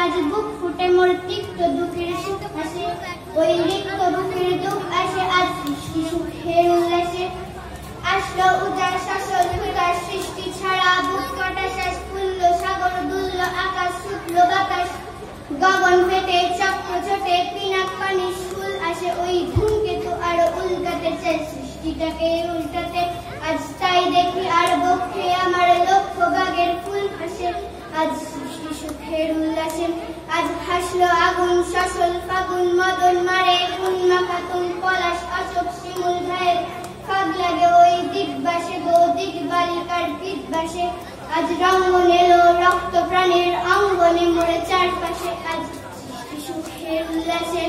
আজ বুক ফুটে মোর তিক্ত দুঃখের সুখ আসে, ওই রিক্ত বুকের দুঃখ আসে আজ সৃষ্টি সুখের উল্লাসে। আসলো উদার শাসন উদার সৃষ্টি ছাড়া, বুক কাটা শ্বাস ফুলল সাগর দুলল আকাশ ছুটল বাতাস, গগন ফেটে চক্র ছোটে পিনাক পানি ফুল আসে, ওই ধূমকেতু আরো উল্টাতে চায় সৃষ্টিটাকে উল্টাতে। আজ তাই দেখি আর বক্ষে আমার লক্ষ বাগের ফুল হাসে, আজ সৃষ্টি সুখের উল্লাসে। আজ হাসলো আগুন সসল ফাগুন মদন মারে, উন্মাখা তুম পলাশ অশোক শিমুল ঘায়ের ফাগ লাগে ওই দিগবাসে গো দিগ বালিকার বিদবাসে। আজ রঙ্গন এলো রক্ত প্রাণের অঙ্গনে মোড়ে চারপাশে, আজ সৃষ্টি সুখের উল্লাসে।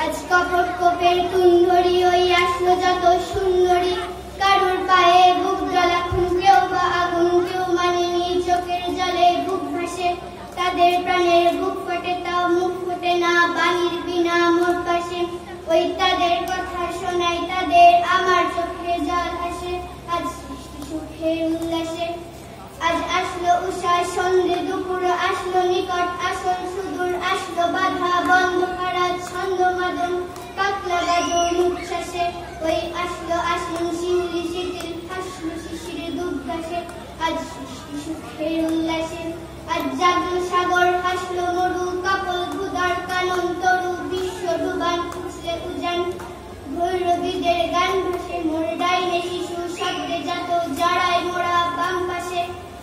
আজ কপট কোপের তুন্ধরি ওই আসলো যত সুন্দরী, কারুর পায়ে বুক জ্বলা খুন কেউ বা আগুন কেউ মানেনি চোখের জলে বুক ভাসে, তাদের প্রাণের বুক ফোটে তাও মুখ ফোটে না বাণীর বিনা মোর পাশে, ওই তাদের কথা শোনাই তাদের আমার চোখে জল আসে, আজ সৃষ্টি সুখের উল্লাসে। আজ আসলো উষা সন্ধ্যে দুপুর আসলো নিকট আসল সুদূর, আসলো বাধা বন্ধ করা ছন্দ মাদন কাকলা গাজন উচ্ছ্বাসে, ওই আসলো আসন শিউলি শিথিল হাসলো শিশির দুর্গাসে, আজ সৃষ্টি সুখের উল্লাসে। আজ জাগলো সাগর হাসলো মরু কাপল ভুদার কানন তরু, বিশ্ব ডুবান খুঁজলে উজান ভৈরবীদের গান ভাসে, মোর ডাইনে শিশু শব্দে যত জড়ায় মোরা বাম পাশে,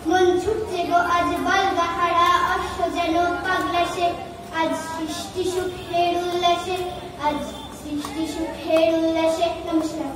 মন ছুটছে গো আজ বালগাহারা অশ্ব যেন পাগলাসে, আজ সৃষ্টি সুখের উল্লাসে, আজ সৃষ্টি সুখের উল্লাসে। নমস্কার।